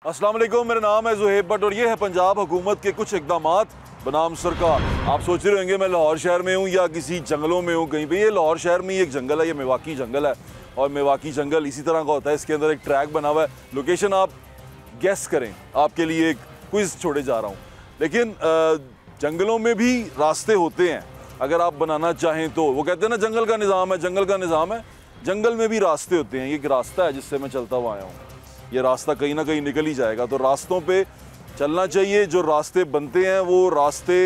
अस्सलाम वालेकुम, मेरा नाम है ज़ुहैब भट्ट और ये है पंजाब हुकूमत के कुछ इक़दामात बनाम सरकार। आप सोच रहे होंगे मैं लाहौर शहर में हूँ या किसी जंगलों में हूँ कहीं पे। ये लाहौर शहर में ही एक जंगल है, ये मेवाकी जंगल है और मेवाकी जंगल इसी तरह का होता है। इसके अंदर एक ट्रैक बना हुआ है। लोकेशन आप गेस करें, आपके लिए एक क्विज़ छोड़े जा रहा हूँ। लेकिन जंगलों में भी रास्ते होते हैं अगर आप बनाना चाहें तो। वो कहते हैं ना जंगल का निज़ाम है, जंगल का निज़ाम है। जंगल में भी रास्ते होते हैं। ये एक रास्ता है जिससे मैं चलता हुआ आया हूँ। ये रास्ता कहीं ना कहीं निकल ही जाएगा, तो रास्तों पे चलना चाहिए। जो रास्ते बनते हैं वो रास्ते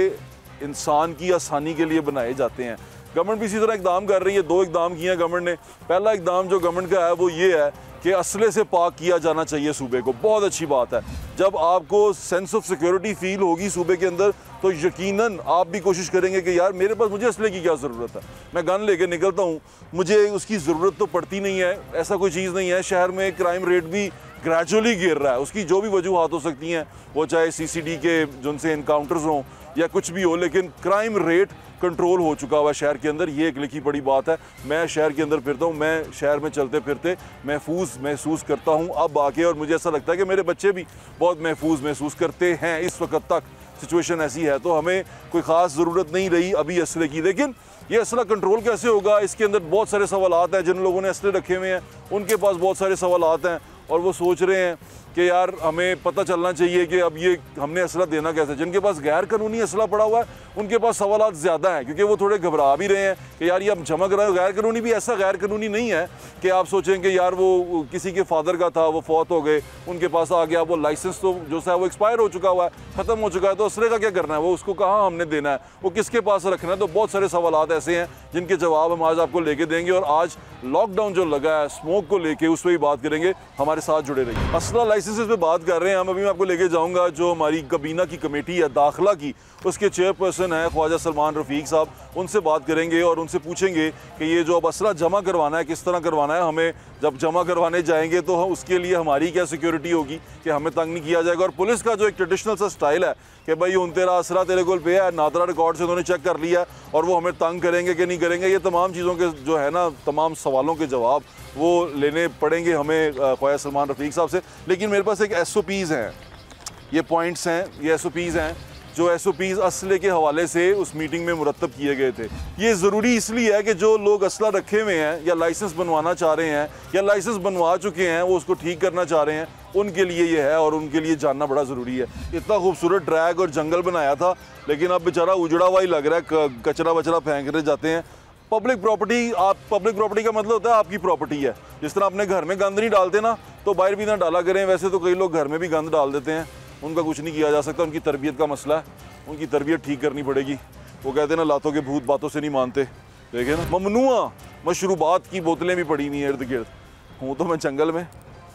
इंसान की आसानी के लिए बनाए जाते हैं। गवर्नमेंट भी इसी तरह इकदाम कर रही है। 2 इकदाम किए हैं गवर्नमेंट ने। पहला इकदाम जो गवर्नमेंट का है वो ये है कि असले से पाक किया जाना चाहिए सूबे को। बहुत अच्छी बात है। जब आपको सेंस ऑफ सिक्योरिटी फील होगी सूबे के अंदर तो यकीनन आप भी कोशिश करेंगे कि यार मेरे पास मुझे असले की क्या ज़रूरत है। मैं गन लेके निकलता हूँ, मुझे उसकी ज़रूरत तो पड़ती नहीं है। ऐसा कोई चीज़ नहीं है। शहर में क्राइम रेट भी ग्रेजुअली गिर रहा है। उसकी जो भी वजूहात हो सकती हैं, वो चाहे CCD के जिनसे इनकाउंटर्स हों या कुछ भी हो, लेकिन क्राइम रेट कंट्रोल हो चुका हुआ शहर के अंदर। ये एक लिखी पड़ी बात है। मैं शहर के अंदर फिरता हूँ, मैं शहर में चलते फिरते महफूज महसूस करता हूँ अब आके, और मुझे ऐसा लगता है कि मेरे बच्चे भी बहुत महफूज महसूस करते हैं इस वक्त तक। सिचुएशन ऐसी है तो हमें कोई ख़ास ज़रूरत नहीं रही अभी असले की। लेकिन ये असला कंट्रोल कैसे होगा, इसके अंदर बहुत सारे सवालात हैं। जिन लोगों ने असले रखे हुए हैं उनके पास बहुत सारे सवालात हैं और वो सोच रहे हैं कि यार हमें पता चलना चाहिए कि अब ये हमने असला देना कैसे। जिनके पास गैर कानूनी असला पड़ा हुआ है उनके पास सवालात ज़्यादा हैं, क्योंकि वो थोड़े घबरा भी रहे हैं कि यार ये अब जमा करा। गैर कानूनी भी ऐसा गैर कानूनी नहीं है कि आप सोचें कि यार वो किसी के फादर का था, वो फौत हो गए, उनके पास आ गया, वो लाइसेंस तो जो है वो एक्सपायर हो चुका हुआ है, ख़त्म हो चुका है, तो असले का क्या करना है, वो उसको कहाँ हमने देना है, वो किसके पास रखना है। तो बहुत सारे सवालात ऐसे हैं जिनके जवाब हम आज आपको लेके देंगे। और आज लॉकडाउन जो लगा है स्मोक को लेके, उस पर भी बात करेंगे। हमारे साथ जुड़े रहिए। असला लाइसेंस पे बात कर रहे हैं हम। अभी मैं आपको लेके जाऊंगा जो हमारी कबीना की कमेटी है दाखिला की, उसके चेयरपर्सन है ख्वाजा सलमान रफ़ीक साहब। उनसे बात करेंगे और उनसे पूछेंगे कि ये जो अब असला जमा करवाना है किस तरह करवाना है। हमें जब जमा करवाने जाएंगे तो उसके लिए हमारी क्या सिक्योरिटी होगी कि हमें तंग नहीं किया जाएगा। और पुलिस का जो एक ट्रेडिशनल सा स्टाइल है कि भाई उन तेरा असला तेरे को पे है, नादरा रिकॉर्ड से उन्होंने चेक कर लिया और वो हमें तंग करेंगे कि नहीं करेंगे। ये तमाम चीज़ों के जो है ना, तमाम सवालों के जवाब वो लेने पड़ेंगे हमें ख्वाजा सलमान रफ़ीक साहब से। लेकिन मेरे पास एक SOPs हैं, ये पॉइंट्स हैं, ये SOPs हैं जो SOPs असले के हवाले से उस मीटिंग में मुरतब किए गए थे। ये ज़रूरी इसलिए है कि जो लोग असला रखे हुए हैं या लाइसेंस बनवाना चाह रहे हैं या लाइसेंस बनवा चुके हैं वो उसको ठीक करना चाह रहे हैं, उनके लिए ये है और उनके लिए जानना बड़ा ज़रूरी है। इतना खूबसूरत ट्रैक और जंगल बनाया था, लेकिन अब बेचारा उजड़ा हुआ ही लग रहा है। कचरा वचरा फेंक रहे जाते हैं। पब्लिक प्रॉपर्टी, आप पब्लिक प्रॉपर्टी का मतलब होता है आपकी प्रॉपर्टी है। जिस तरह अपने घर में गंद नहीं डालते ना, तो बाहर भी ना डाला करें। वैसे तो कई लोग घर में भी गंद डाल देते हैं, उनका कुछ नहीं किया जा सकता। उनकी तरबियत का मसला है, उनकी तरबियत ठीक करनी पड़ेगी। वो कहते हैं ना लातों के भूत बातों से नहीं मानते। देखे ना, ममनुआ मशरूबात की बोतलें भी पड़ी हुई हैं इर्द गिर्द। हूँ तो मैं जंगल में,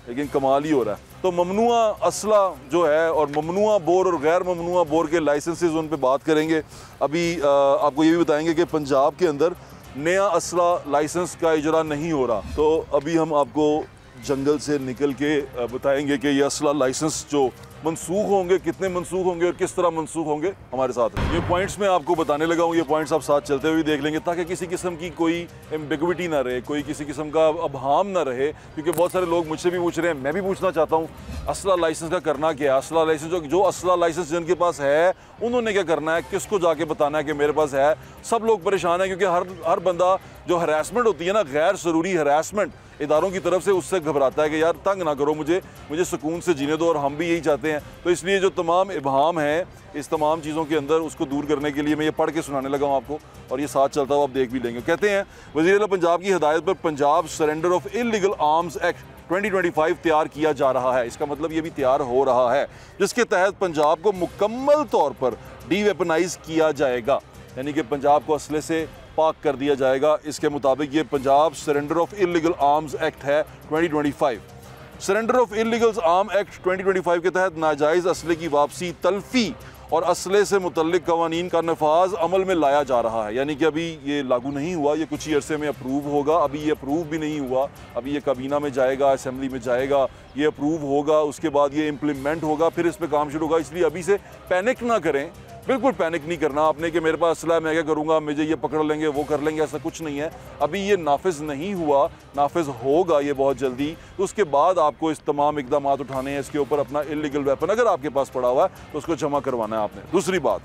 लेकिन कमाल ही हो रहा है। तो ममनुआ असला जो है और ममनुआ बोर और गैर ममनुआ बोर के लाइसेंसेस, उन पर बात करेंगे। अभी आपको ये भी बताएंगे कि पंजाब के अंदर नया असला लाइसेंस का इजरा नहीं हो रहा। तो अभी हम आपको जंगल से निकल के बताएंगे कि ये असला लाइसेंस जो मनसूख होंगे, कितने मनसूख होंगे और किस तरह मनसूख होंगे। हमारे साथ ये पॉइंट्स मैं आपको बताने लगा हूँ। ये पॉइंट्स आप साथ चलते हुए देख लेंगे ताकि किसी किस्म की कोई एम्बिग्विटी ना रहे, कोई किसी किस्म का अबहाम ना रहे। क्योंकि बहुत सारे लोग मुझसे भी पूछ रहे हैं, मैं भी पूछना चाहता हूँ असला लाइसेंस का करना क्या है। असला लाइसेंस जो असला लाइसेंस जिनके पास है उन्होंने क्या करना है, किसको जाके बताना है कि मेरे पास है। सब लोग परेशान हैं क्योंकि हर बंदा जो हरासमेंट होती है ना, गैर ज़रूरी हरासमेंट इदारों की तरफ से, उससे घबराता है कि यार तंग ना करो मुझे सुकून से जीने दो। और हम भी यही चाहते हैं। तो इसलिए जो तमाम इबहाम है इस तमाम चीज़ों के अंदर, उसको दूर करने के लिए मैं ये पढ़ के सुनाने लगा हूँ आपको, और ये साथ चलता हुआ आप देख भी लेंगे। कहते हैं वज़ीर-ए-आला पंजाब की हिदायत पर Punjab surrender of illegal arms act 2025 तैयार किया जा रहा है। इसका मतलब ये भी तैयार हो रहा है, जिसके तहत पंजाब को मुकम्मल तौर पर डीवेपनाइज किया जाएगा, यानी कि पंजाब को असले से पाक कर दिया जाएगा। इसके मुताबिक ये Punjab surrender of illegal arms act है 2025। Surrender of illegal arm act 2025 के तहत नाजायज़ असले की वापसी, तल्फी और असले से मुतल्लिक कवानीन का नफाज अमल में लाया जा रहा है। यानी कि अभी ये लागू नहीं हुआ, ये कुछ ही अरसे में अप्रूव होगा। अभी ये अप्रूव भी नहीं हुआ, अभी ये काबीना में जाएगा, असम्बली में जाएगा, ये अप्रूव होगा, उसके बाद ये इम्प्लीमेंट होगा, फिर इस पर काम शुरू होगा। इसलिए अभी से पैनिक ना करें, बिल्कुल पैनिक नहीं करना आपने कि मेरे पास असला है, मैं क्या करूँगा, मुझे ये पकड़ लेंगे, वो कर लेंगे, ऐसा कुछ नहीं है। अभी ये नाफिज नहीं हुआ, नाफिज होगा ये बहुत जल्दी। उसके बाद आपको इस तमाम इकदाम उठाने हैं इसके ऊपर। अपना इलीगल वेपन अगर आपके पास पड़ा हुआ है तो उसको जमा करवाना है आपने। दूसरी बात,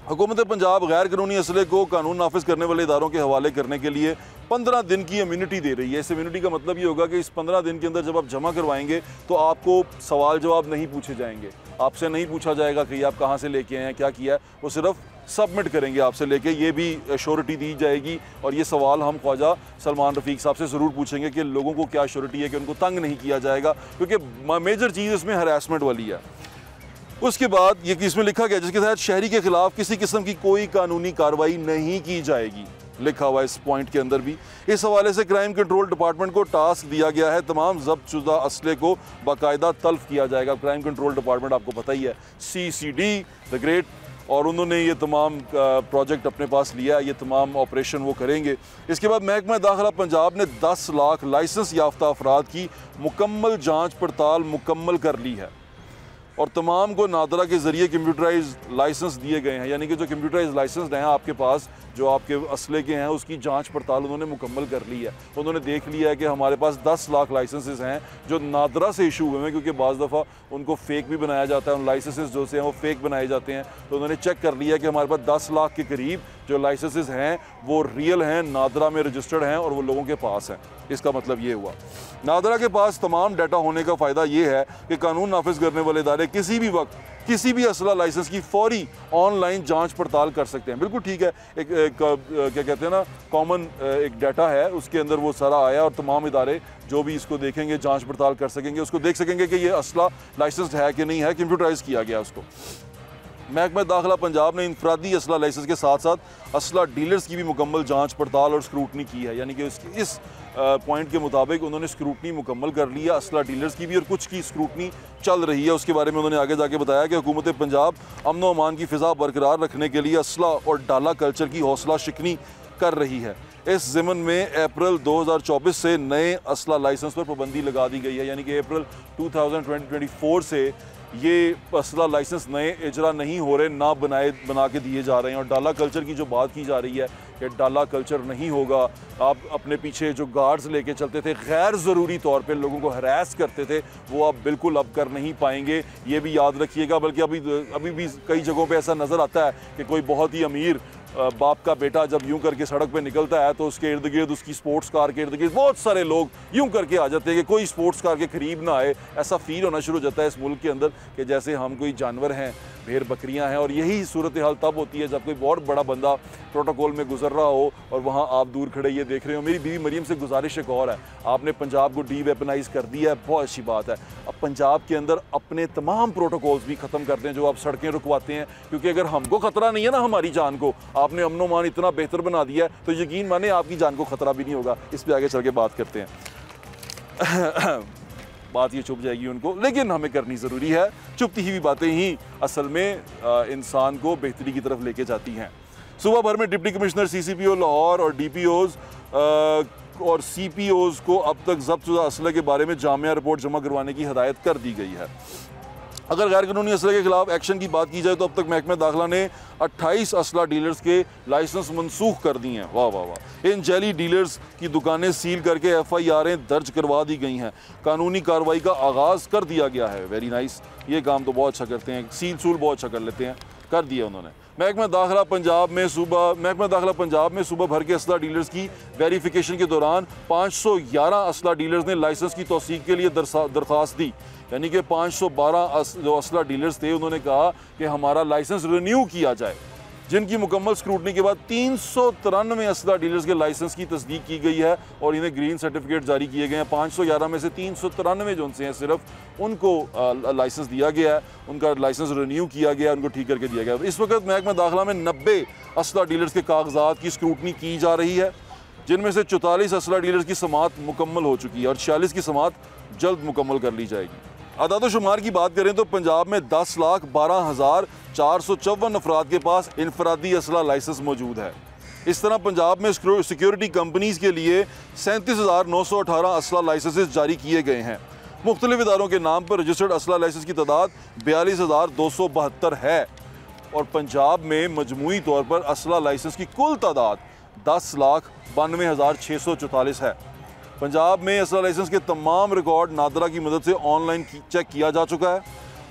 हुकूमत पंजाब गैर कानूनी असले को कानून नाफिज करने वाले इदारों के हवाले करने के लिए 15 दिन की इम्यूनिटी दे रही है। इस इम्यूनिटी का मतलब ये होगा कि इस 15 दिन के अंदर जब आप जमा करवाएंगे तो आपको सवाल जवाब नहीं पूछे जाएंगे, आपसे नहीं पूछा जाएगा कि आप कहाँ से लेके आए हैं, क्या किया है, वो सिर्फ सबमिट करेंगे आपसे लेके। ये भी श्योरिटी दी जाएगी और ये सवाल हम ख्वाजा सलमान रफ़ीक साहब से ज़रूर पूछेंगे कि लोगों को क्या श्योरिटी है कि उनको तंग नहीं किया जाएगा, क्योंकि मेजर चीज़ इसमें हरासमेंट वाली है। उसके बाद ये इसमें लिखा गया जिसके तहत शहरी के खिलाफ किसी किस्म की कोई कानूनी कार्रवाई नहीं की जाएगी, लिखा हुआ इस पॉइंट के अंदर भी। इस हवाले से क्राइम कंट्रोल डिपार्टमेंट को टास्क दिया गया है, तमाम जब्तशुदा असले को बाकायदा तल्फ किया जाएगा। क्राइम कंट्रोल डिपार्टमेंट आपको पता ही है, CCD द ग्रेट, और उन्होंने ये तमाम प्रोजेक्ट अपने पास लिया है, ये तमाम ऑपरेशन वो करेंगे। इसके बाद महकमा दाखिला पंजाब ने 10 लाख लाइसेंस याफ्ता अफराद की मुकम्मल जाँच पड़ताल मुकम्मल कर ली है और तमाम को नादरा के ज़रिए कंप्यूटराइज लाइसेंस दिए गए हैं। यानी कि जो कंप्यूटराइज लाइसेंस हैं आपके पास, जो आपके असले के हैं, उसकी जांच पड़ताल उन्होंने मुकम्मल कर ली है। उन्होंने देख लिया है कि हमारे पास 10 लाख लाइसेंसेस हैं जो नादरा से इशू हुए हैं, क्योंकि बाज़ दफ़ा उनको फ़ेक भी बनाया जाता है, उन लाइसेंसेस जो से हैं वो फ़ेक बनाए जाते हैं। तो उन्होंने चेक कर लिया कि हमारे पास 10 लाख के करीब जो लाइसेंसेस हैं वो रियल हैं, नादरा में रजिस्टर्ड हैं और वो लोगों के पास हैं। इसका मतलब ये हुआ नादरा के पास तमाम डाटा होने का फ़ायदा ये है कि कानून नाफिज करने वाले इदारे किसी भी वक्त किसी भी असला लाइसेंस की फौरी ऑनलाइन जांच पड़ताल कर सकते हैं। बिल्कुल ठीक है, एक क्या कहते हैं ना, कॉमन एक डाटा है, उसके अंदर वो सारा आया और तमाम इदारे जो भी इसको देखेंगे जांच पड़ताल कर सकेंगे, उसको देख सकेंगे कि ये असला लाइसेंस है कि नहीं है, कंप्यूटराइज किया गया उसको। महकमा दाखिला पंजाब ने इंफरादी असला लाइसेंस के साथ साथ असला डीलर्स की भी मुकम्मल जांच पड़ताल और स्क्रूटनी की है। यानी कि इस पॉइंट के मुताबिक उन्होंने स्क्रूटनी मुकम्मल कर ली है असला डीलर्स की भी, और कुछ की स्क्रूटनी चल रही है। उसके बारे में उन्होंने आगे जाके बताया कि हुकूमत पंजाब अमन व अमान की फ़िज़ा बरकरार रखने के लिए असला और डाला कल्चर की हौसला शिकनी कर रही है। इस ज़िमन में अप्रैल 2024 से नए असला लाइसेंस पर पाबंदी लगा दी गई है। यानी कि अप्रैल 2024 से ये असला लाइसेंस नए इजरा नहीं हो रहे, ना बना के दिए जा रहे हैं। और डाला कल्चर की जो बात की जा रही है कि डाला कल्चर नहीं होगा, आप अपने पीछे जो गार्ड्स लेके चलते थे, गैर ज़रूरी तौर पे लोगों को हरास करते थे, वो आप बिल्कुल अब कर नहीं पाएंगे, ये भी याद रखिएगा। बल्कि अभी भी कई जगहों पे ऐसा नज़र आता है कि कोई बहुत ही अमीर बाप का बेटा जब यूं करके सड़क पे निकलता है तो उसके इर्द गिर्द, उसकी स्पोर्ट्स कार के इर्द गिर्द बहुत सारे लोग यूं करके आ जाते हैं कि कोई स्पोर्ट्स कार के करीब ना आए। ऐसा फील होना शुरू हो जाता है इस मुल्क के अंदर कि जैसे हम कोई जानवर हैं, भेड़ बकरियां हैं। और यही सूरत हाल तब होती है जब कोई बहुत बड़ा बंदा प्रोटोकॉल में गुजर रहा हो और वहाँ आप दूर खड़े ये देख रहे हो। मेरी बीवी मरीम से गुजारिश एक और है, आपने पंजाब को डी वेपनाइज कर दिया है, बहुत अच्छी बात है। अब पंजाब के अंदर अपने तमाम प्रोटोकॉल्स भी ख़त्म कर दें जो आप सड़कें रुकवाते हैं, क्योंकि अगर हमको ख़तरा नहीं है ना हमारी जान को, आपने अमनो मान इतना बेहतर बना दिया है तो यकीन माने आपकी जान को ख़तरा भी नहीं होगा। इस पर आगे चल के बात करते हैं। बात ये चुप जाएगी उनको, लेकिन हमें करनी ज़रूरी है। चुपती हुई बातें ही असल में इंसान को बेहतरी की तरफ लेके जाती हैं। सुबह भर में डिप्टी कमिश्नर CCPO लाहौर और DPOs और CPOs को अब तक ज़ब्तशुदा असले के बारे में जामिया रिपोर्ट जमा करवाने की हिदायत कर दी गई है। अगर गैर कानूनी असले के खिलाफ एक्शन की बात की जाए तो अब तक महकमा दाखिला ने 28 असला डीलर्स के लाइसेंस मनसूख कर दिए हैं। वाह वाह वाह। इन जैली डीलर्स की दुकानें सील करके FIR दर्ज करवा दी गई हैं। कानूनी कार्रवाई का आगाज़ कर दिया गया है। वेरी नाइस, ये काम तो बहुत अच्छा करते हैं, सील सूल बहुत अच्छा कर लेते हैं, कर दिया उन्होंने। महकमा दाखिला पंजाब में सुबह भर के असला डीलर्स की वेरिफिकेशन के दौरान 511 असला डीलर्स ने लाइसेंस की तौसीक के लिए दरख्वास्त दी। यानी कि 512 जो असला डीलर्स थे उन्होंने कहा कि हमारा लाइसेंस रिन्यू किया जाए, जिनकी मुकम्मल स्क्रूटनी के बाद 393 असला डीलर्स के लाइसेंस की तस्दीक की गई है और इन्हें ग्रीन सर्टिफिकेट जारी किए गए हैं। 511 में से 393 जो उनसे हैं सिर्फ उनको लाइसेंस दिया गया है, उनका लाइसेंस रिन्यू किया गया, उनको ठीक करके दिया गया। इस वक्त महकमा दाखिला में 90 असला डीलर्स के कागजात की स्क्रूटनी की जा रही है, जिनमें से 44 असला डीलर्स की समात मुकम्मल हो चुकी है और 46 की समात जल्द मुकम्मल कर ली जाएगी। अदाद शुमार की बात करें तो पंजाब में 10,12,454 अफराद के पास इनफरादी असला लाइसेंस मौजूद है। इस तरह पंजाब में सिक्योरिटी कंपनीज़ के लिए 37,918 असला लाइसेंसेस जारी किए गए हैं। मुख्तलिफ इदारों के नाम पर रजिस्टर्ड असला लाइसेंस की तादाद 42,272 है। और पंजाब में मजमूई तौर पर असला लाइसेंस की कुल तादाद 10,92,644 है। पंजाब में असला लाइसेंस के तमाम रिकॉर्ड नादरा की मदद से ऑनलाइन चेक किया जा चुका है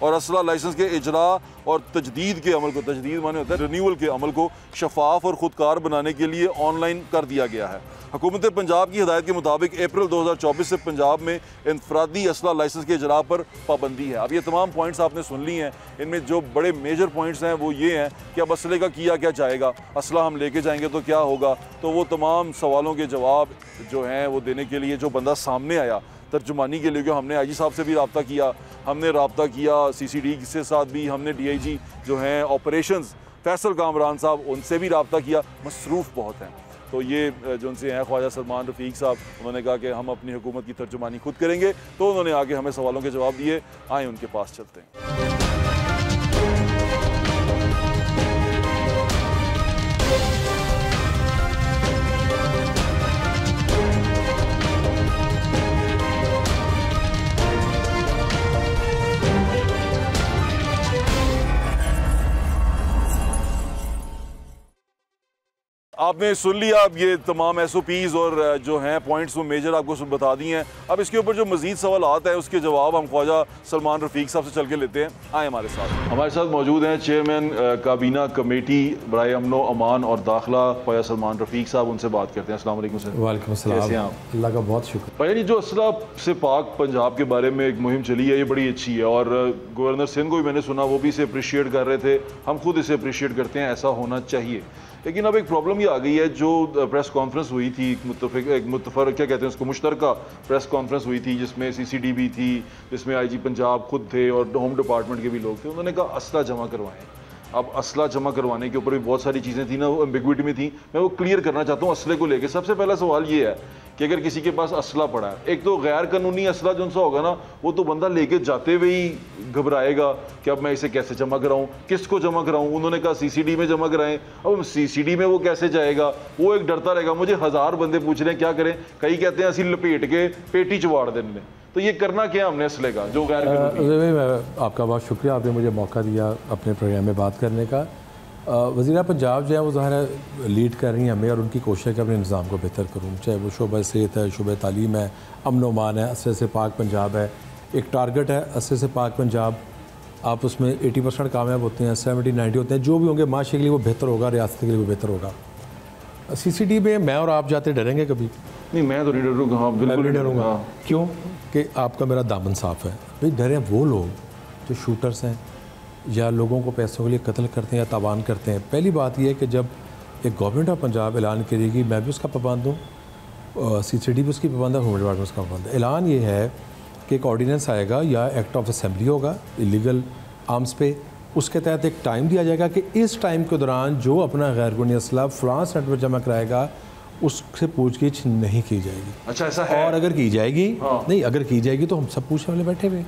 और असला लाइसेंस के इजरा और तजदीद के अमल को, तजदीद माने होता है रिन्यूअल के अमल को शफाफ और ख़ुदकार बनाने के लिए ऑनलाइन कर दिया गया है। हुकूमत पंजाब की हिदायत के मुताबिक अप्रैल 2024 से पंजाब में इनफरादी असला लाइसेंस के इजरा पर पाबंदी है। अब ये तमाम पॉइंट्स आपने सुन ली हैं, इनमें जो बड़े मेजर पॉइंट्स हैं वो ये हैं कि अब असले का किया क्या जाएगा, असला हम लेके जाएंगे तो क्या होगा। तो वो तमाम सवालों के जवाब जो हैं वो देने के लिए जो बंदा सामने आया तर्जुमानी के लिए, कि हमने आईजी साहब से भी रब्ता किया, हमने रब्ता किया CCD से साथ भी, हमने DIG जो हैं ऑपरेशंस फैसल कामरान साहब उनसे भी रब्ता किया, मसरूफ़ बहुत हैं। तो ये जो उनसे हैं ख्वाजा सलमान रफ़ीक साहब, उन्होंने कहा कि हम अपनी हुकूमत की तर्जुमानी खुद करेंगे, तो उन्होंने आगे हमें सवालों के जवाब दिए। आए उनके पास चलते हैं। आपने सुन लिया, अब ये तमाम SOPs और जो हैं पॉइंट्स वो मेजर आपको सब बता दिए हैं। अब इसके ऊपर जो मजीद सवाल आते हैं उसके जवाब हम ख्वाजा सलमान रफ़ीक साहब से चल के लेते हैं। आए हमारे साथ मौजूद हैं चेयरमैन काबीना कमेटी बराए अमनो अमान और दाखिला ख्वाजा सलमान रफ़ीक साहब, उनसे बात करते हैं। अस्सलाम वालेकुम सर। वालेकुम अस्सलाम। अल्लाह का बहुत शुक्र। भाई जी, जो असला से पाक पंजाब के बारे में एक मुहिम चली है, ये बड़ी अच्छी है और गवर्नर सिंध को भी मैंने सुना वो भी इसे अप्रिशिएट कर रहे थे, हम खुद इसे अप्रिशिएट करते हैं, ऐसा होना चाहिए। लेकिन अब एक प्रॉब्लम ये आ गई है, जो प्रेस कॉन्फ्रेंस हुई थी, एक मुतफर क्या कहते हैं उसको, मुश्तरका प्रेस कॉन्फ्रेंस हुई थी जिसमें CCD भी थी, जिसमें IG पंजाब खुद थे और होम डिपार्टमेंट के भी लोग थे। उन्होंने कहा असला जमा करवाएं। अब असला जमा करवाने के ऊपर भी बहुत सारी चीज़ें थी ना, वो एम्बिग्विटी में थी। मैं वो क्लियर करना चाहता हूँ असले को लेके। सबसे पहला सवाल ये है कि अगर किसी के पास असला पड़ा है, एक तो गैर कानूनी असला जो सा होगा ना, वो तो बंदा लेके जाते हुए ही घबराएगा कि अब मैं इसे कैसे जमा कराऊं, किसको जमा कराऊं। उन्होंने कहा CCD में जमा कराएं। अब CCD में वो कैसे जाएगा, वो एक डरता रहेगा। मुझे 1000 बंदे पूछ रहे हैं क्या करें, कई कहते हैं असली लपेट के पेटी चवाड़ देने। तो ये करना क्या हमने असले का जो गैर कानूनी। आपका बहुत शुक्रिया, आपने मुझे मौका दिया अपने प्रोग्राम में बात करने का। वज़ीर पंजाब जो है वो ज़ाहिर है लीड कर रही हैं हमें, और उनकी कोशिश है कि अपने निज़ाम को बेहतर करूँ, चाहे वो शोबा सेहत है, शोबा तालीम है, अमन व अमान है, असले से पाक पंजाब है। एक टारगेट है असले से पाक पंजाब, आप उसमें 80% कामयाब होते हैं, 70-90 होते हैं। जो भी होंगे माशरे के लिए वो बेहतर होगा, रियासत के लिए वो बेहतर होगा। CCD में मैं और आप जाते डरेंगे कभी? नहीं, मैं तो नहीं डरूँगा। हाँ, बिल्कुल नहीं डरूँगा। क्यों? कि आपका मेरा दामन साफ़ है। भाई डरे वो लोग जो शूटर्स हैं या लोगों को पैसों के लिए कत्ल करते हैं या तावान करते हैं। पहली बात यह है कि जब एक गवर्नमेंट ऑफ पंजाब ऐलान करेगी, मैं भी उसका पाबंद हूँ, CCD भी उसकी पाबंद है, होम डिपार्टमेंट उसका पाबंद है। ऐलान ये है कि एक ऑर्डीनेंस आएगा या एक्ट ऑफ असेंबली होगा इलीगल आर्म्स पे, उसके तहत एक टाइम दिया जाएगा कि इस टाइम के दौरान जो अपना गैर कानूनी असला फलां सेंटर पर जमा कराएगा उससे पूछगिछ नहीं की जाएगी। अच्छा, ऐसा है? और अगर की जाएगी, नहीं अगर की जाएगी तो हम सब पूछने वाले बैठे हुए,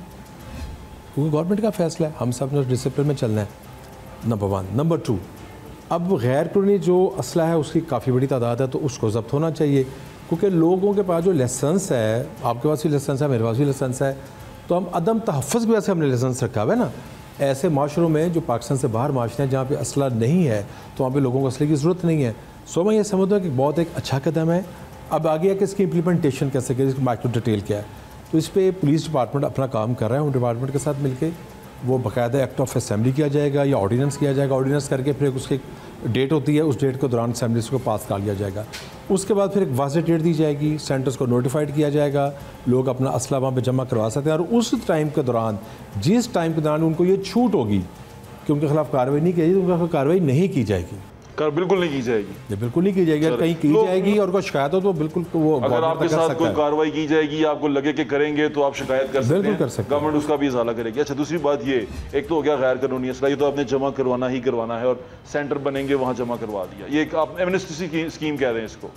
क्योंकि गवर्नमेंट का फैसला है, हम सब ने डिसिप्लिन में चलना है। नंबर 1। नंबर 2, अब गैर कानूनी जो असला है उसकी काफ़ी बड़ी तादाद है, तो उसको ज़ब्त होना चाहिए। क्योंकि लोगों के पास जो लाइसेंस है, आपके पास भी लाइसेंस है, मेरे पास भी लाइसेंस है, तो हम अदम तहफ़्फ़ुज़ की वजह से हमने लाइसेंस रखा हुआ है ना। ऐसे माशरों में जो पाकिस्तान से बाहर माशरे हैं जहाँ पे असला नहीं है, तो वहाँ पे लोगों को असले की ज़रूरत नहीं है। सो मैं ये समझता हूँ कि बहुत एक अच्छा कदम है। अब आगे है कि इसकी इम्प्लीमेंटेशन कैसे करें, इसकी माइक्रो डिटेल क्या है, तो इस पर पुलिस डिपार्टमेंट अपना काम कर रहा है। होम डिपार्टमेंट के साथ मिलकर वो बाकायदा एक्ट ऑफ असेंबली किया जाएगा या ऑर्डिनेंस किया जाएगा। ऑर्डिनेंस करके फिर उसकी डेट होती है, उस डेट के दौरान असेंबली को पास कर लिया जाएगा। उसके बाद फिर एक वाज़ेह डेट दी जाएगी, सेंटर्स को नोटिफाइड किया जाएगा, लोग अपना असला वहाँ पर जमा करवा सकते हैं। और उस टाइम के दौरान, जिस टाइम के दौरान उनको ये छूट होगी कि उनके खिलाफ कार्रवाई नहीं की जाएगी, तो उनके खिलाफ कार्रवाई नहीं की जाएगी। बिल्कुल नहीं की जाएगी। ये बिल्कुल नहीं की जाएगी। अगर कहीं की जाएगी और कोई शिकायत हो तो बिल्कुल वो, अगर आपके साथ कोई कार्रवाई की जाएगी, आपको लगे कि करेंगे, तो आप शिकायत कर सकते हैं, कर सकते हैं, गवर्नमेंट उसका भी इजाला करेगी। अच्छा, दूसरी बात ये, एक तो हो गया गैर कानूनी असला, ये तो आपने जमा करवाना ही करवाना है और सेंटर बनेंगे वहाँ जमा करवा दिया, ये एक आप एमनेस्टी स्कीम कह रहे हैं इसको।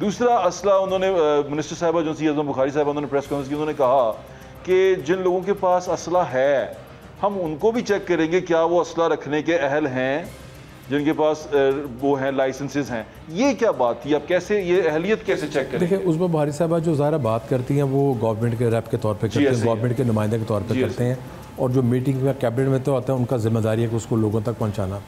दूसरा असला, उन्होंने मिनिस्टर साहबा जो सी आज़म बुखारी साहब, उन्होंने प्रेस कॉन्फ्रेंस की, उन्होंने कहा कि जिन लोगों के पास असला है हम उनको भी चेक करेंगे क्या वो असला रखने के अहल हैं, जिनके पास वो हैं लाइसेंसेस हैं। ये क्या बात थी? अब कैसे ये अहलियत कैसे चेक करें? देखिए, उसमें बुखारी साहबा जो ज़ाहिर बात करती हैं वो गवर्नमेंट के रेप के तौर पे करते हैं, गवर्नमेंट के नुमाइंदे के तौर पे करते हैं। और जो मीटिंग में कैबिनेट में तो आता है उनका जिम्मेदारी है कि उसको लोगों तक पहुँचाना।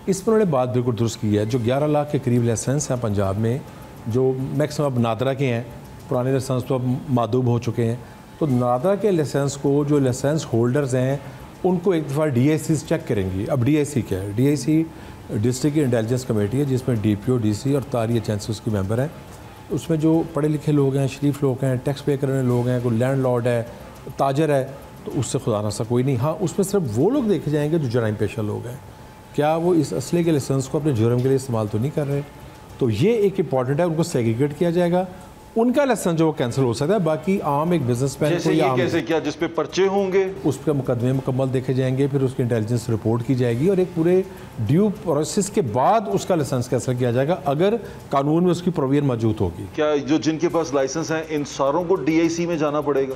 इस पर उन्होंने बात बिल्कुल दुरुस्त की है। जो 11 लाख के करीब लाइसेंस हैं पंजाब में, जो मैक्सिमम अब नादरा के हैं, पुराने लाइसेंस तो अब मादूब हो चुके हैं, तो नादरा के लाइसेंस को जो लाइसेंस होल्डर्स हैं उनको एक दफ़ा DIC चेक करेंगी। अब DIC क्या है? DIC डिस्ट्रिक्ट इंटेलिजेंस कमेटी है जिसमें DPO, DC और तारी एजेंसी उसके मेंबर हैं। उसमें जो पढ़े लिखे लोग हैं, शरीफ लोग हैं, टैक्स पे करने लोग हैं, कोई लैंड लॉर्ड है, ताजर है, तो उससे खुदा ना सा कोई नहीं। हाँ, उसमें सिर्फ वो लोग देखे जाएंगे जो जराइम पेशा लोग हैं। क्या वो इस असले के लाइसेंस को अपने जुर्म के लिए इस्तेमाल तो नहीं कर रहे? तो ये एक इंपॉर्टेंट है, उनको सेग्रीगेट किया जाएगा। उनका लाइसेंस जो वो कैंसिल हो सकता है, बाकी आम एक बिजनेसमैन को या कैसे क्या जिस पे पर्चे होंगे उस पर मुकदमे मुकम्मल देखे जाएंगे, फिर उसकी इंटेलिजेंस रिपोर्ट की जाएगी और एक पूरे ड्यू प्रोसेस के बाद उसका लाइसेंस कैंसिल किया जाएगा अगर कानून में उसकी प्रोविजन मौजूद होगी। क्या जो जिनके पास लाइसेंस हैं इन सारों को DIC में जाना पड़ेगा?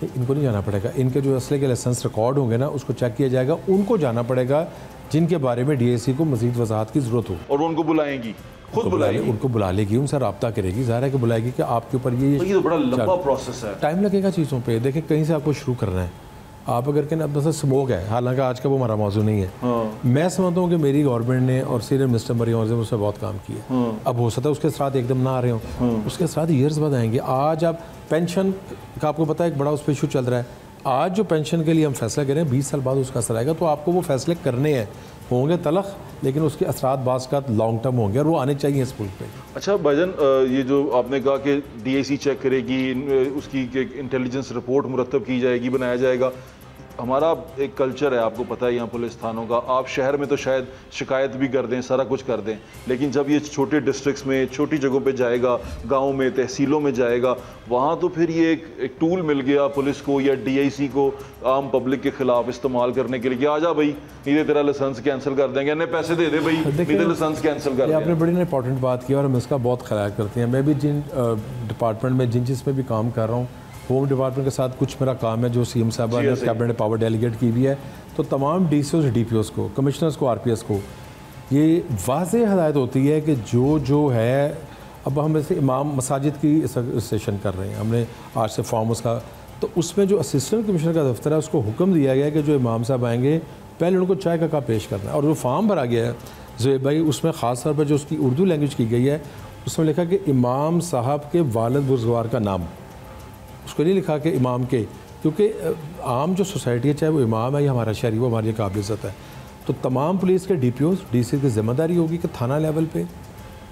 इनको नहीं जाना पड़ेगा। इनके जो असले के लाइसेंस रिकॉर्ड होंगे ना, उसको चेक किया जाएगा। उनको जाना पड़ेगा जिनके बारे में DIC को मज़ीद वजाहत की ज़रूरत हो। और उनको बुलाएंगी, खुद बुलाएगी? उनको बुला लेगी, उनसे रब्ता करेगी, ज़ाहिर है कि बुलाएगी कि आपके ऊपर ये तो बड़ा लंबा प्रोसेस है, टाइम लगेगा चीज़ों पे। देखें, कहीं से आपको शुरू करना है। आप अगर कहना अब स्मोक है, हालांकि आज का वो हमारा मौजूद नहीं है। हाँ। मैं समझता हूँ कि मेरी गवर्नमेंट ने और सीनियर मिनिस्टर मरियम नवाज़ ने उससे बहुत काम किया। हाँ। अब हो सकता है उसके साथ एकदम ना आ रहे हो, उसके साथ ईयर्स बाद आएंगे। आज आप पेंशन का आपको पता है एक बड़ा उस पर इशू चल रहा है। आज जो पेंशन के लिए हम फैसला करें 20 साल बाद उसका असर आएगा, तो आपको वो फैसले करने हैं, होंगे तलख, लेकिन उसके असरात बाज़ का लॉन्ग टर्म होंगे और वो आने चाहिए इस मुल्क पे। अच्छा भाईजान, ये जो आपने कहा कि DIC चेक करेगी, उसकी इंटेलिजेंस रिपोर्ट मुरतब की जाएगी, बनाया जाएगा। हमारा एक कल्चर है, आपको पता है यहाँ पुलिस थानों का। आप शहर में तो शायद शिकायत भी कर दें, सारा कुछ कर दें, लेकिन जब ये छोटे डिस्ट्रिक्ट्स में, छोटी जगहों पे जाएगा, गांव में, तहसीलों में जाएगा, वहाँ तो फिर ये एक टूल मिल गया पुलिस को या DIC को आम पब्लिक के खिलाफ इस्तेमाल करने के लिए कि आजा भाई, नहीं तेरा लाइसेंस कैंसिल कर देंगे, इन्हें पैसे दे दे भाई, नहीं तो लाइसेंस कैंसिल कर दें। आपने बड़ी इंपॉर्टेंट बात की और हम इसका बहुत ख्याल करते हैं। मैं भी जिन डिपार्टमेंट में जिसमें भी काम कर रहा हूँ, होम डिपार्टमेंट के साथ कुछ मेरा काम है जो CM साहबा ने कैबिनेट ने पावर डेलीगेट की भी है, तो तमाम DCOs, DPOs को, कमिश्नर्स को, RPS को ये वाज़ेह हदायत होती है कि जो है, अब हम ऐसे इमाम मसाजिद की सेशन कर रहे हैं, हमने आज से फॉर्म उसका, तो उसमें जो असिस्टेंट कमिश्नर का दफ्तर है उसको हुक्म दिया गया है कि जो इमाम साहब आएंगे पहले उनको चाय का कप पेश करना है। और जो फॉर्म भरा गया है ज़ुहैब भाई, उसमें ख़ास तौर पर जो उसकी उर्दू लैंग्वेज की गई है, उसमें लिखा कि इमाम साहब के वालिद बुज़ुर्गवार का नाम, उसको नहीं लिखा कि इमाम के, क्योंकि आम जो सोसाइटी है, चाहे वो इमाम है या हमारा शहरी, वो हमारे लिए काबिल इज़्ज़त है। तो तमाम पुलिस के DPOs, DC की जिम्मेदारी होगी कि थाना लेवल पे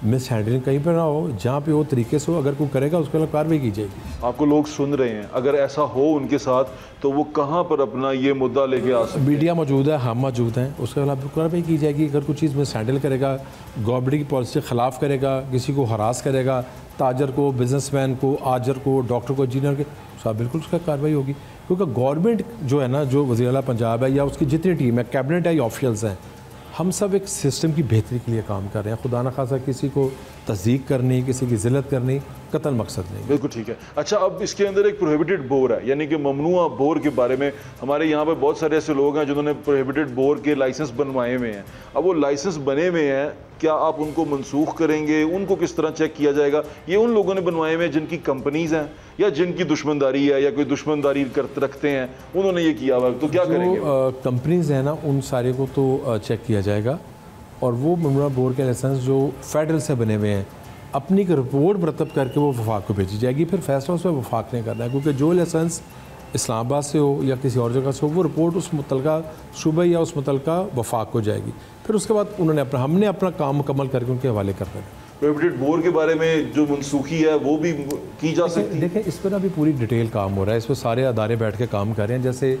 मिस हैंडलिंग कहीं पर ना हो, जहाँ पे हो तरीके से हो, अगर कोई करेगा उसके खिलाफ कार्रवाई की जाएगी। आपको लोग सुन रहे हैं, अगर ऐसा हो उनके साथ तो वो कहाँ पर अपना ये मुद्दा लेके आ सकते हैं? मीडिया मौजूद है, हम मौजूद हैं, उसके खिलाफ कार्रवाई की जाएगी। अगर कोई चीज़ मिस हैंडल करेगा, गवर्नमेंट की पॉलिसी के ख़िलाफ़ करेगा, किसी को हरास करेगा, ताजर को, बिजनेसमैन को, आजर को, डॉक्टर को, इंजीनियर के साथ, बिल्कुल उसका कार्रवाई होगी। क्योंकि गवर्नमेंट जो है ना, जो वज़ीर आला पंजाब है या उसकी जितनी टीम है, कैबिनेट है या ऑफिशियल्स हैं, हम सब एक सिस्टम की बेहतरी के लिए काम कर रहे हैं। खुदा न खासा किसी को तस्दीक करनी, किसी की जिल्लत करनी, कतल मकसद नहीं। बिल्कुल ठीक है। अच्छा, अब इसके अंदर एक प्रोहिबिटेड बोर है, यानी कि ममनुआ बोर के बारे में हमारे यहाँ पे बहुत सारे ऐसे लोग हैं जिन्होंने प्रोहिबिटेड बोर के लाइसेंस बनवाए हुए हैं। अब वो लाइसेंस बने हुए हैं, क्या आप उनको मनसूख करेंगे? उनको किस तरह चेक किया जाएगा? ये उन लोगों ने बनवाए हुए हैं जिनकी कंपनीज हैं या जिनकी दुश्मनदारी है या कोई दुश्मनदारी रखते हैं, उन्होंने ये किया हुआ, तो क्या करेंगे? कंपनीज हैं ना, उन सारे को तो चेक किया जाएगा। और वो ममनुआ बोर के लाइसेंस जो फेडरल से बने हुए हैं, अपनी एक रिपोर्ट मरतब करके वो वफाक को भेजी जाएगी। फिर फैसला उसमें वफाक ने करना है, क्योंकि जो लाइसेंस इस्लामाबाद से हो या किसी और जगह से हो, वो रिपोर्ट उस मुतलका सूबे या उस मुतलका वफाक को जाएगी। फिर उसके बाद हमने अपना काम मुकम्मल करके उनके हवाले कर देना। प्रोहिबिटेड बोर के बारे में जो मनसूखी है वो भी की जा सकती है। देखें, इस पर अभी पूरी डिटेल काम हो रहा है, इस पर सारे अदारे बैठ के काम कर रहे हैं। जैसे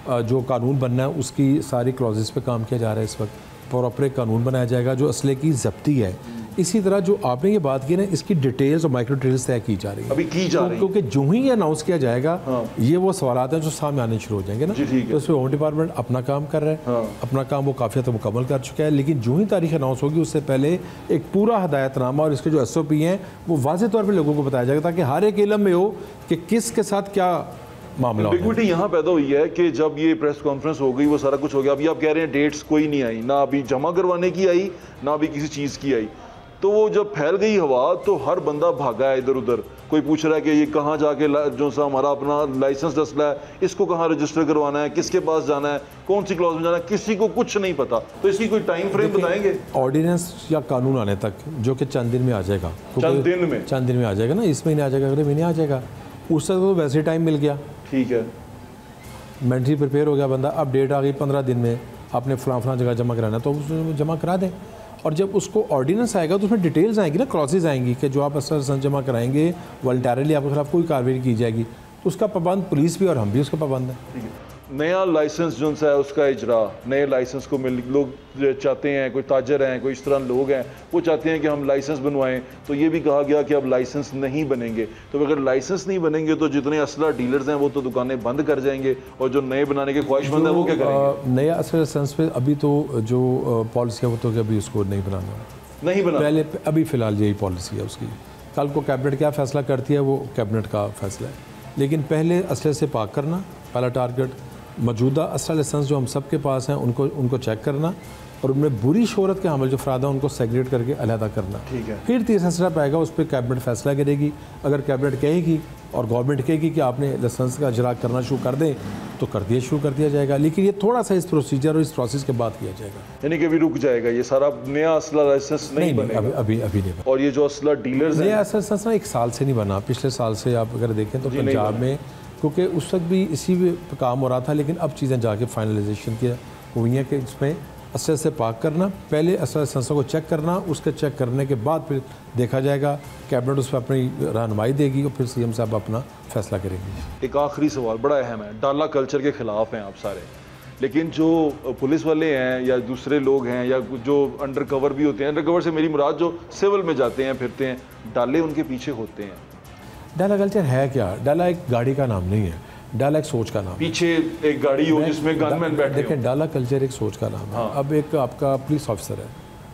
जो कानून बनना है उसकी सारी क्लॉजेस पे काम किया जा रहा है। इस वक्त प्रॉपर एक कानून बनाया जाएगा जो असले की जब्ती है। इसी तरह जो आपने ये बात की ना, इसकी डिटेल्स और माइक्रो डिटेल्स तय की जा रही है, अभी की जा रही है, क्योंकि जो ही अनाउंस किया जाएगा, हाँ। ये वो सवालात हैं जो सामने आने शुरू हो जाएंगे ना। तो इसमें होम डिपार्टमेंट अपना काम कर रहा है, हाँ। अपना काम वो काफ़ी हद तक मुकम्मल कर चुका है। लेकिन जो ही तारीख अनाउंस होगी उससे पहले एक पूरा हदायतनामा और इसके जो SOP हैं वो वाज़ेह तौर पर लोगों को बताया जाएगा, ताकि हर एक इल्म में हो कि किसके साथ क्या मामला। बिगविटी यहाँ पैदा हुई है कि जब ये प्रेस कॉन्फ्रेंस हो गई, वो सारा कुछ हो गया, अभी आप कह रहे हैं डेट्स कोई नहीं आई, ना अभी जमा करवाने की आई, ना अभी किसी चीज़ की आई, तो वो जब फैल गई हवा तो हर बंदा भागा है इधर उधर। कोई पूछ रहा है कि ये कहाँ जाके जो सा हमारा अपना लाइसेंस असला है इसको कहाँ रजिस्टर करवाना है, किसके पास जाना है, कौन सी क्लॉज में जाना है, किसी को कुछ नहीं पता। तो इसकी कोई टाइम फ्रेम बताएंगे? ऑर्डिनेंस या कानून आने तक जो कि चंद दिन में आ जाएगा, चंद दिन में आ जाएगा ना, इस महीने आ जाएगा, अगले महीने आ जाएगा। उस तक तो वैसे टाइम मिल गया, ठीक है, मेंटली प्रिपेयर हो गया बंदा। अब डेट आ गई 15 दिन में आपने फलां जगह जमा कराना, तो उसमें जमा करा दें। और जब उसको ऑर्डिनेंस आएगा तो उसमें डिटेल्स आएंगी ना, क्लॉजेज आएंगी कि जो आप असर लाइसेंस जमा कराएंगे वॉलंटरली आपके खिलाफ कोई कार्रवाई की जाएगी। तो उसका पाबंद पुलिस भी और हम भी उसका पाबंद है। नया लाइसेंस जो है उसका इजरा, नए लाइसेंस को मिल लोग चाहते हैं, कोई ताजर हैं, कोई इस तरह लोग हैं, वो चाहते हैं कि हम लाइसेंस बनवाएं। तो ये भी कहा गया कि अब लाइसेंस नहीं बनेंगे। तो अगर लाइसेंस नहीं बनेंगे तो जितने असला डीलर्स हैं वो तो दुकानें बंद कर जाएंगे, और जो नए बनाने के ख्वाहिशमंद हैं वो क्या करेंगे? नया असला लाइसेंस पे अभी तो जो पॉलिसी है वो तो अभी उसको नहीं बनाना, नहीं बना पहले अभी फ़िलहाल यही पॉलिसी है उसकी। कल को कैबिनेट क्या फ़ैसला करती है वो कैबिनेट का फ़ैसला है, लेकिन पहले असले से पाक करना पहला टारगेट। मौजूदा असला लाइसेंस जो हम सब के पास हैं उनको चेक करना, और उनमें बुरी शोहरत के हमल जो अफराद हैं उनको सेग्रेट करके अलहदा करना। ठीक है। फिर तीसरा स्टेप आएगा, उस पर कैबिनेट फैसला करेगी। अगर कैबिनेट कहेगी और गवर्नमेंट कहेगी कि आपने लाइसेंस का इजरा करना शुरू कर दें तो शुरू कर दिया जाएगा, लेकिन ये थोड़ा सा इस प्रोसीजर और इस प्रोसेस के बाद किया जाएगा, यानी कि अभी रुक जाएगा ये सारा। नया असला लाइसेंस नहीं बनेगा अभी नहीं। और ये जो असला डीलर्स नया असला लाइसेंस ना 1 साल से नहीं बना, पिछले साल से आप अगर देखें तो पंजाब में, क्योंकि उस वक्त भी इसी पे काम हो रहा था, लेकिन अब चीज़ें जाके फाइनलाइजेशन की हुई हैं कि इसमें असले से पाक करना, पहले असला लाइसेंसों को चेक करना, उसके चेक करने के बाद फिर देखा जाएगा, कैबिनेट उस पर अपनी रहनुमाई देगी और फिर सीएम साहब अपना फैसला करेंगे। एक आखिरी सवाल बड़ा अहम है, डाला कल्चर के खिलाफ हैं आप सारे, लेकिन जो पुलिस वाले हैं या दूसरे लोग हैं या जो अंडर कवर भी होते हैं, अंडर कवर से मेरी मुराद जो सिविल में जाते हैं फिरते हैं, डाले उनके पीछे होते हैं। डाला कल्चर है क्या? डाला एक गाड़ी का नाम नहीं है, डाला एक सोच का नाम है। पीछे एक गाड़ी हो जिसमें गनमैन बैठे हो। देखें, डाला कल्चर एक सोच का नाम है। हाँ। अब एक आपका पुलिस ऑफिसर है,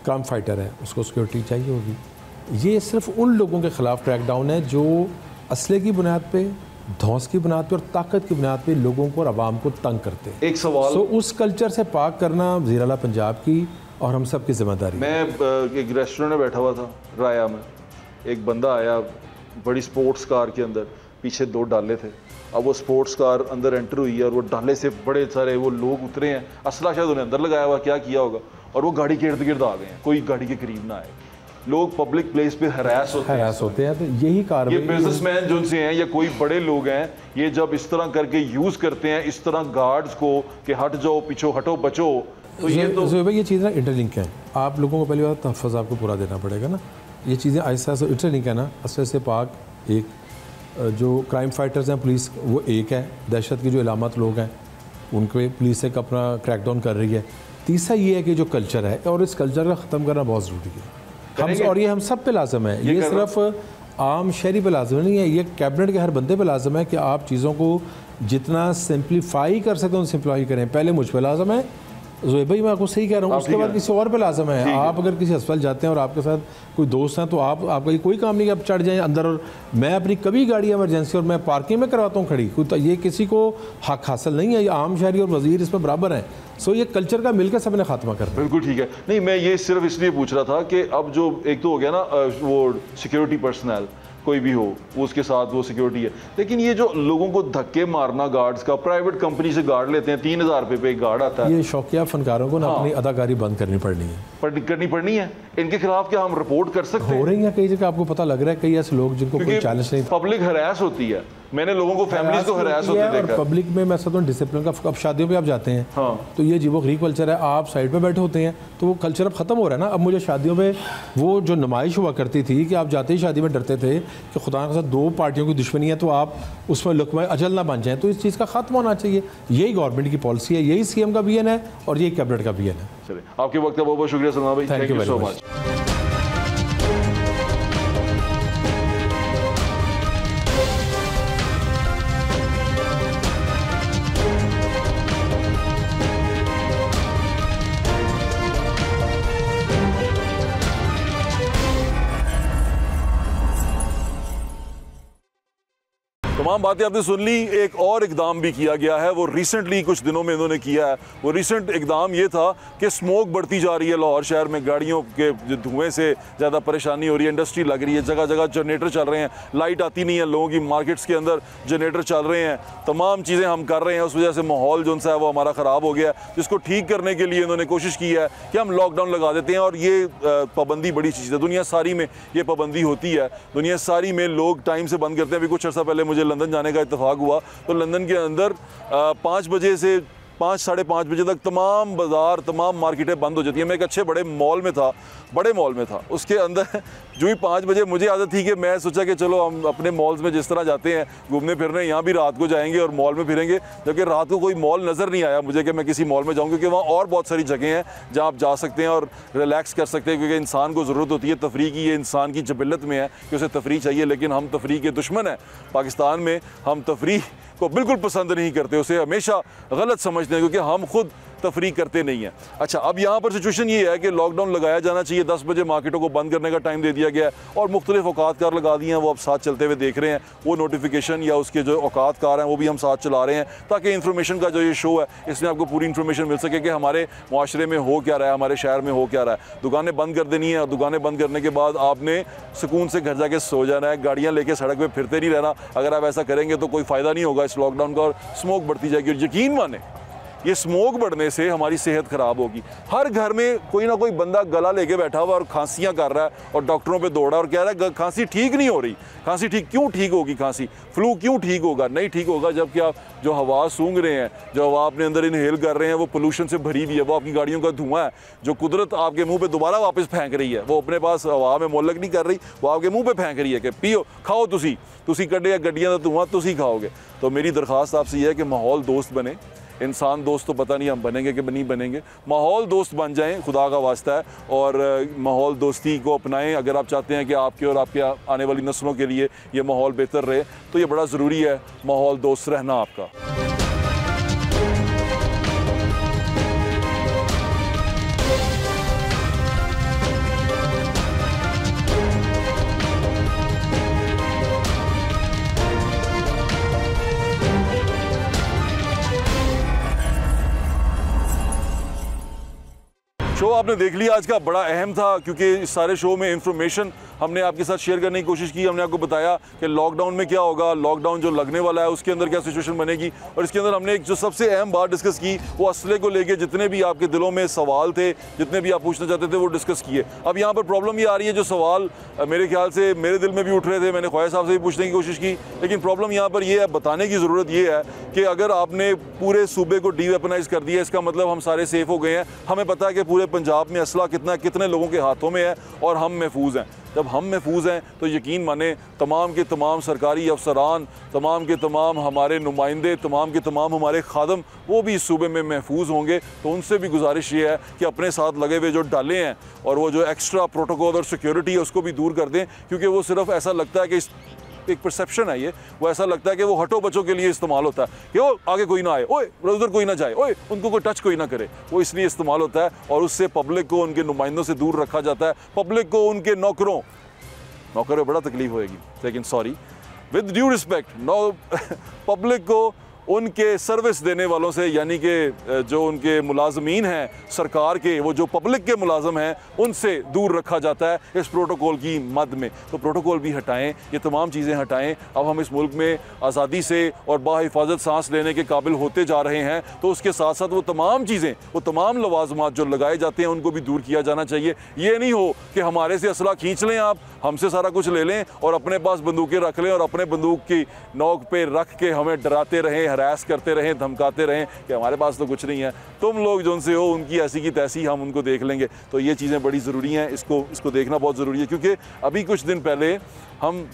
क्राइम फाइटर है, उसको सिक्योरिटी चाहिए होगी। ये सिर्फ उन लोगों के खिलाफ क्रैकडाउन है जो असले की बुनियाद पे, धौंस की बुनियाद पे और ताकत की बुनियाद पे लोगों को और आवाम को तंग करते हैं। एक सवाल, उस कल्चर से पाक करना वज़ीर आला पंजाब की और हम सब की जिम्मेदारी। मैं एक रेस्टोरेंट में बैठा हुआ था राया में, एक बंदा आया बड़ी स्पोर्ट्स कार के अंदर, पीछे 2 डाले थे। अब वो स्पोर्ट्स कार अंदर एंटर हुई है और वो डाले से बड़े सारे वो लोग उतरे हैं, असला शायद उन्हें अंदर लगाया हुआ, क्या किया होगा, और वो गाड़ी के इर्द गिर्द आ गए हैं, कोई गाड़ी के करीब ना आए। लोग पब्लिक प्लेस पे हरास होते हैं। तो यही कार्रवाई, ये बिजनेसमैन जो से हैं या कोई बड़े लोग हैं, ये जब इस तरह करके यूज करते हैं इस तरह गार्ड्स को कि हट जाओ, पीछे हटो, बचो, तो ये तो भाई ये चीज़ ना इंटरलिंक है। आप लोगों को पहली बार तहफ़्फ़ुज़ आपको पूरा देना पड़ेगा ना, ये चीज़ें आहिस्ता आहिस्ता इंटरलिंक है ना। असले से पाक एक, जो क्राइम फाइटर्स हैं पुलिस वो एक है, दहशत की जो इलामत लोग हैं उनके पुलिस एक अपना क्रैकडाउन कर रही है। तीसरा ये है कि जो कल्चर है, और इस कल्चर का ख़त्म करना बहुत ज़रूरी है। और ये हम सब पे लाजम है, ये सिर्फ आम शहरी पे लाजम नहीं है, ये कैबिनेट के हर बंदे पे लाजम है कि आप चीज़ों को जितना सिंप्लीफाई कर सकते हो सिंप्लीफाई करें। पहले मुझ पे लाजम है ज़ोहेब भाई, मैं आपको सही कह रहा हूँ, उसके बाद किसी और पे लाजम है। आप अगर किसी अस्पताल जाते हैं और आपके साथ कोई दोस्त हैं तो आपका ये कोई काम नहीं कि आप चढ़ जाएं अंदर। और मैं अपनी कभी गाड़ी इमरजेंसी और मैं पार्किंग में करवाता हूँ खड़ी, तो ये किसी को हक हासिल नहीं है। ये आम शहरी और वज़ीर इसमें बराबर हैं। सो ये कल्चर का मिलकर सबने खात्मा करना। बिल्कुल ठीक है। नहीं, मैं ये सिर्फ इसलिए पूछ रहा था कि अब जो एक तो हो गया ना वो सिक्योरिटी पर्सनल कोई भी हो वो उसके साथ वो सिक्योरिटी है, लेकिन ये जो लोगों को धक्के मारना गार्ड्स का, प्राइवेट कंपनी से गार्ड लेते हैं, 3000 रुपये पे एक गार्ड आता है। ये शौकिया फनकारों को ना अपनी अदाकारी बंद करनी पड़नी है। इनके खिलाफ क्या हम रिपोर्ट कर सकते हैं? हो रही है कई जगह, आपको पता लग रहा है कई ऐसे लोग जिनको कोई चैलेंज नहीं। पब्लिक हरास होती है, मैंने लोगों को फैमिलीज को हरास होते देखा। पब्लिक में मैं समझता हूँ डिसिप्लिन का, अब शादियों पे आप जाते हैं तो ये जीवो गरीब कल्चर है, आप साइड पे बैठे होते हैं तो वो कल्चर अब खत्म हो रहा है ना। अब मुझे शादियों में वो जो नुमाइश हुआ करती थी कि आप जाते ही शादी में डरते थे कि खुदा के साथ 2 पार्टियों की दुश्मनी है तो आप उसमें लुकमा अजल ना बन जाएं, तो इस चीज़ का खत्म होना चाहिए। यही गवर्नमेंट की पॉलिसी है, यही सीएम का विजन है और यही कैबिनेट का विजन है। चलिए, आपके वक्त का बहुत बहुत शुक्रिया सलमान भाई, थैंक यू सो मच। तमाम बातें आपने सुन ली। एक और इकदाम भी किया गया है, वो रिसेंटली कुछ दिनों में इन्होंने किया है। वो रिसेंट इकदाम ये था कि स्मोक बढ़ती जा रही है लाहौर शहर में, गाड़ियों के धुएं से ज़्यादा परेशानी हो रही है, इंडस्ट्री लग रही है, जगह जगह जनरेटर चल रहे हैं, लाइट आती नहीं है, लोगों की मार्केट्स के अंदर जनरेटर चल रहे हैं, तमाम चीज़ें हम कर रहे हैं, उस वजह से माहौल जो है वो हमारा ख़राब हो गया है। जिसको ठीक करने के लिए इन्होंने कोशिश की है कि हम लॉकडाउन लगा देते हैं। और ये पाबंदी बड़ी चीज़ है, दुनिया सारी में ये पाबंदी होती है, दुनिया सारी में लोग टाइम से बंद करते हैं। अभी कुछ अर्सा पहले मुझे लंदन जाने का इत्तेफाक हुआ, तो लंदन के अंदर 5 बजे से 5 साढ़े 5 बजे तक तमाम बाज़ार, तमाम मार्केटें बंद हो जाती हैं। मैं एक अच्छे बड़े मॉल में था, उसके अंदर जो ही 5 बजे मुझे आदत थी कि मैं सोचा कि चलो हम अपने मॉल्स में जिस तरह जाते हैं घूमने फिरने, यहाँ भी रात को जाएंगे और मॉल में फिरेंगे, जबकि रात को कोई मॉल नज़र नहीं आया मुझे कि मैं किसी मॉल में जाऊँ, क्योंकि वहाँ और बहुत सारी जगह हैं जहाँ आप जा सकते हैं और रिलैक्स कर सकते हैं, क्योंकि इंसान को ज़रूरत होती है तफरीह की। ये इंसान की जबिलत में है कि उसे तफरीह चाहिए, लेकिन हम तफरीह के दुश्मन हैं। पाकिस्तान में हम तफरीह को बिल्कुल पसंद नहीं करते, उसे हमेशा गलत समझते हैं, क्योंकि हम खुद तफरीह करते नहीं हैं। अच्छा, अब यहाँ पर सिचुएशन ये है कि लॉकडाउन लगाया जाना चाहिए, 10 बजे मार्केटों को बंद करने का टाइम दे दिया गया है और मुख्तलिफ औकात कार लगा दिए हैं, वो अब साथ चलते हुए देख रहे हैं। वो नोटिफिकेशन या उसके जो औकात कार हैं वो भी हम साथ चला रहे हैं, ताकि इन्फॉर्मेशन का जो ये शो है इसमें आपको पूरी इन्फॉर्मेशन मिल सके कि हमारे माशरे में हो क्या रहा है, हमारे शहर में हो क्या रहा है। दुकानें बंद कर देनी है और दुकानें बंद करने के बाद आपने सुकून से घर जाके सो जाना है, गाड़ियाँ लेके सड़क पर फिरते नहीं रहना। अगर आप ऐसा करेंगे तो कोई फ़ायदा नहीं होगा इस लॉकडाउन का, और स्मोक बढ़ती जाएगी। और यकीन माने ये स्मोक बढ़ने से हमारी सेहत ख़राब होगी। हर घर में कोई ना कोई बंदा गला लेके बैठा हुआ और खांसियाँ कर रहा है और डॉक्टरों पे दौड़ा और कह रहा है खांसी ठीक नहीं हो रही। खांसी ठीक क्यों ठीक होगी? खांसी फ्लू क्यों ठीक होगा? नहीं ठीक होगा, जबकि आप जो हवा सूंघ रहे हैं, जो हवा अपने अंदर इनहेल कर रहे हैं, वो पोल्यूशन से भरी हुई है, वो आपकी गाड़ियों का धुआं है जो कुदरत आपके मुँह पर दोबारा वापस फेंक रही है। वो अपने पास हवा में मोलक नहीं कर रही, वो आपके मुँह पर फेंक रही है कि पियो, खाओ, तुसी कड्डे या गड्डियाँ का धुआं तुसी खाओगे। तो मेरी दरख्वास्त आपसे यह है कि माहौल दोस्त बने। इंसान दोस्त तो पता नहीं हम बनेंगे कि नहीं बनेंगे, माहौल दोस्त बन जाएं, खुदा का वास्ता है, और माहौल दोस्ती को अपनाएं। अगर आप चाहते हैं कि आपके और आपके आने वाली नस्लों के लिए ये माहौल बेहतर रहे, तो ये बड़ा ज़रूरी है माहौल दोस्त रहना आपका। शो आपने देख लिया, आज का बड़ा अहम था, क्योंकि इस सारे शो में इंफॉर्मेशन हमने आपके साथ शेयर करने की कोशिश की। हमने आपको बताया कि लॉकडाउन में क्या होगा, लॉकडाउन जो लगने वाला है उसके अंदर क्या सिचुएशन बनेगी, और इसके अंदर हमने एक जो सबसे अहम बात डिस्कस की वो असले को लेके जितने भी आपके दिलों में सवाल थे, जितने भी आप पूछना चाहते थे, वो डिस्कस किए। अब यहाँ पर प्रॉब्लम ये आ रही है, जो सवाल मेरे ख्याल से मेरे दिल में भी उठ रहे थे, मैंने ख्वाजा साहब से भी पूछने की कोशिश की, लेकिन प्रॉब्लम यहाँ पर ये है, बताने की ज़रूरत ये है कि अगर आपने पूरे सूबे को डीवेपनाइज कर दिया, इसका मतलब हम सारे सेफ हो गए हैं। हमें पता है कि पूरे पंजाब में असला कितने लोगों के हाथों में है और हम महफूज हैं। जब हम महफूज हैं तो यकीन माने तमाम के तमाम सरकारी अफसरान, तमाम के तमाम हमारे नुमाइंदे, तमाम के तमाम हमारे खादम, वो भी इस सूबे में महफूज होंगे। तो उनसे भी गुजारिश ये है कि अपने साथ लगे हुए जो डाले हैं और वो जो एक्स्ट्रा प्रोटोकॉल और सिक्योरिटी है उसको भी दूर कर दें, क्योंकि वो सिर्फ ऐसा लगता है कि एक परसेप्शन है, ये वो ऐसा लगता है कि वो हटो बचों के लिए इस्तेमाल होता है कि वो आगे कोई ना आए, ओए उधर कोई ना जाए, ओए उनको कोई टच कोई ना करे, वो इसलिए इस्तेमाल होता है। और उससे पब्लिक को उनके नुमाइंदों से दूर रखा जाता है, पब्लिक को उनके नौकरों में बड़ा तकलीफ होएगी, लेकिन sorry with due respect, public को उनके सर्विस देने वालों से, यानी कि जो उनके मुलाजमीन हैं सरकार के, वो जो पब्लिक के मुलाजम हैं, उनसे दूर रखा जाता है इस प्रोटोकॉल की मद में। तो प्रोटोकॉल भी हटाएं, ये तमाम चीज़ें हटाएं। अब हम इस मुल्क में आज़ादी से और बाहिफाजत सांस लेने के काबिल होते जा रहे हैं, तो उसके साथ साथ वो तमाम चीज़ें, वो तमाम लवाजमात जो लगाए जाते हैं उनको भी दूर किया जाना चाहिए। ये नहीं हो कि हमारे से असला खींच लें आप, हमसे सारा कुछ ले लें और अपने पास बंदूकें रख लें और अपने बंदूक की नोक पे रख के हमें डराते रहें, हरास करते रहें, धमकाते रहें कि हमारे पास तो कुछ नहीं है, तुम लोग जो उनसे हो उनकी ऐसी की तैसी, हम उनको देख लेंगे। तो ये चीज़ें बड़ी ज़रूरी हैं, इसको देखना बहुत ज़रूरी है, क्योंकि अभी कुछ दिन पहले हम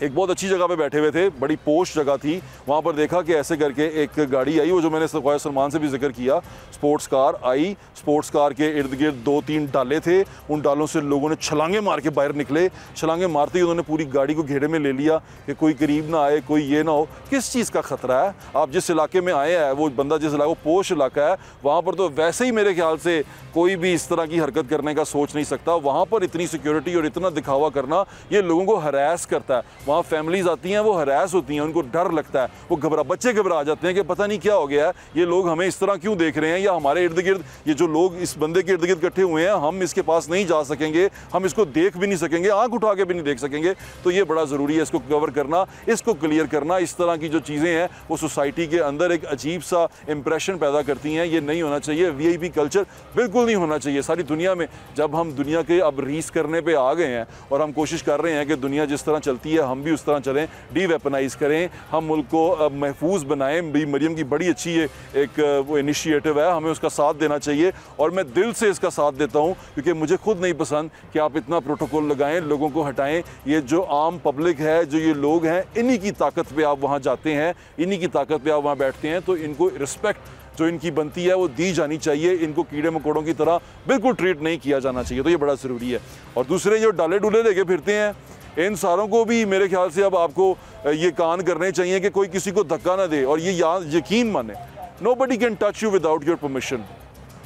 एक बहुत अच्छी जगह पे बैठे हुए थे, बड़ी पोश जगह थी, वहाँ पर देखा कि ऐसे करके एक गाड़ी आई, वो जो मैंने ख्वाजा सलमान से भी जिक्र किया, स्पोर्ट्स कार आई। स्पोर्ट्स कार के इर्द गिर्द 2-3 डाले थे, उन डालों से लोगों ने छलांगे मार के बाहर निकले। छलांगे मारते ही उन्होंने पूरी गाड़ी को घेरे में ले लिया कि कोई करीब ना आए, कोई ये ना हो। किस चीज़ का ख़तरा है? आप जिस इलाके में आए हैं, वो बंदा जिस इलाके, पोश इलाका है, वहाँ पर तो वैसे ही मेरे ख्याल से कोई भी इस तरह की हरकत करने का सोच नहीं सकता। वहाँ पर इतनी सिक्योरिटी और इतना दिखावा करना, ये लोगों को हरास करता है। वहाँ फैमिलीज़ आती हैं, वो हरास होती हैं, उनको डर लगता है, वो बच्चे घबरा जाते हैं कि पता नहीं क्या हो गया है, ये लोग हमें इस तरह क्यों देख रहे हैं, या हमारे इर्द गिर्द ये जो लोग इस बंदे के इर्द गिर्द इकट्ठे हुए हैं, हम इसके पास नहीं जा सकेंगे, हम इसको देख भी नहीं सकेंगे, आंख उठा के भी नहीं देख सकेंगे। तो ये बड़ा ज़रूरी है इसको कवर करना, इसको क्लियर करना। इस तरह की जो चीज़ें हैं वो सोसाइटी के अंदर एक अजीब सा इंप्रेशन पैदा करती हैं। ये नहीं होना चाहिए, VIP कल्चर बिल्कुल नहीं होना चाहिए सारी दुनिया में। जब हम दुनिया के अब रीस करने पे आ गए हैं और हम कोशिश कर रहे हैं कि दुनिया जिस तरह चलती है हम भी उस तरह चलें, डी-वेपनाइज करें, हम मुल्क को महफूज बनाएं। भी मरियम की बड़ी अच्छी ये एक वो इनिशिएटिव है, हमें उसका साथ देना चाहिए और मैं दिल से इसका साथ देता हूँ, क्योंकि मुझे खुद नहीं पसंद कि आप इतना प्रोटोकॉल लगाएं, लोगों को हटाएं। ये जो आम पब्लिक है, जो ये लोग हैं, इन्हीं की ताकत पे आप वहाँ जाते हैं, इन्हीं की ताकत पे आप वहाँ बैठते हैं, तो इनको रिस्पेक्ट जो इनकी बनती है वो दी जानी चाहिए। इनको कीड़े मकोड़ों की तरह बिल्कुल ट्रीट नहीं किया जाना चाहिए। तो ये बड़ा ज़रूरी है। और दूसरे जो डाले डुले लेके फिरते हैं, इन सारों को भी मेरे ख्याल से अब आपको ये कान करने चाहिए कि कोई किसी को धक्का ना दे। और ये यकीन माने, nobody can touch you without your permission.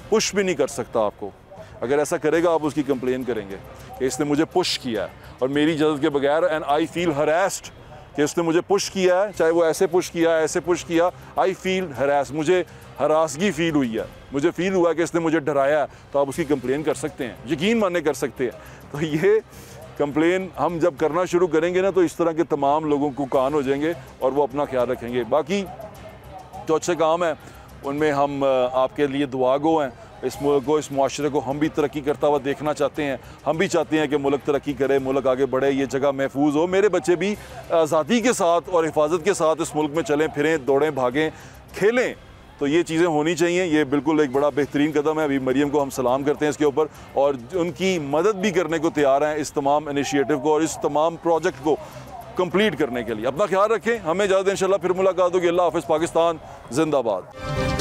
Push भी नहीं कर सकता आपको। अगर ऐसा करेगा आप उसकी कंप्लेन करेंगे कि इसने मुझे पुश किया है और मेरी इजाज़त के बगैर, एंड आई फील हरास्ड कि उसने मुझे पुश किया है, चाहे वो ऐसे पुश किया, ऐसे पुश किया, आई फील हरास, मुझे हरासगी फील हुई है, मुझे फील हुआ कि इसने मुझे डराया, तो आप उसकी कंप्लेन कर सकते हैं, यकीन माने कर सकते हैं। तो ये कंप्लेन हम जब करना शुरू करेंगे ना, तो इस तरह के तमाम लोगों को कान हो जाएंगे और वो अपना ख्याल रखेंगे। बाकी जो अच्छे काम हैं उनमें हम आपके लिए दुआ गो हैं। इस मुल्क को, इस मुआशरे को हम भी तरक्की करता हुआ देखना चाहते हैं। हम भी चाहते हैं कि मुल्क तरक्की करे, मुल्क आगे बढ़े, ये जगह महफूज हो, मेरे बच्चे भी आज़ादी के साथ और हिफाजत के साथ इस मुल्क में चलें फिरें, दौड़ें, भागें, खेलें। तो ये चीज़ें होनी चाहिए। ये बिल्कुल एक बड़ा बेहतरीन कदम है। अभी मरियम को हम सलाम करते हैं इसके ऊपर, और उनकी मदद भी करने को तैयार हैं इस तमाम इनिशिएटिव को और इस तमाम प्रोजेक्ट को कंप्लीट करने के लिए। अपना ख्याल रखें, हमें ज़्यादा इंशाल्लाह फिर मुलाकात होगी। अल्लाह हाफ़िज़। पाकिस्तान जिंदाबाद।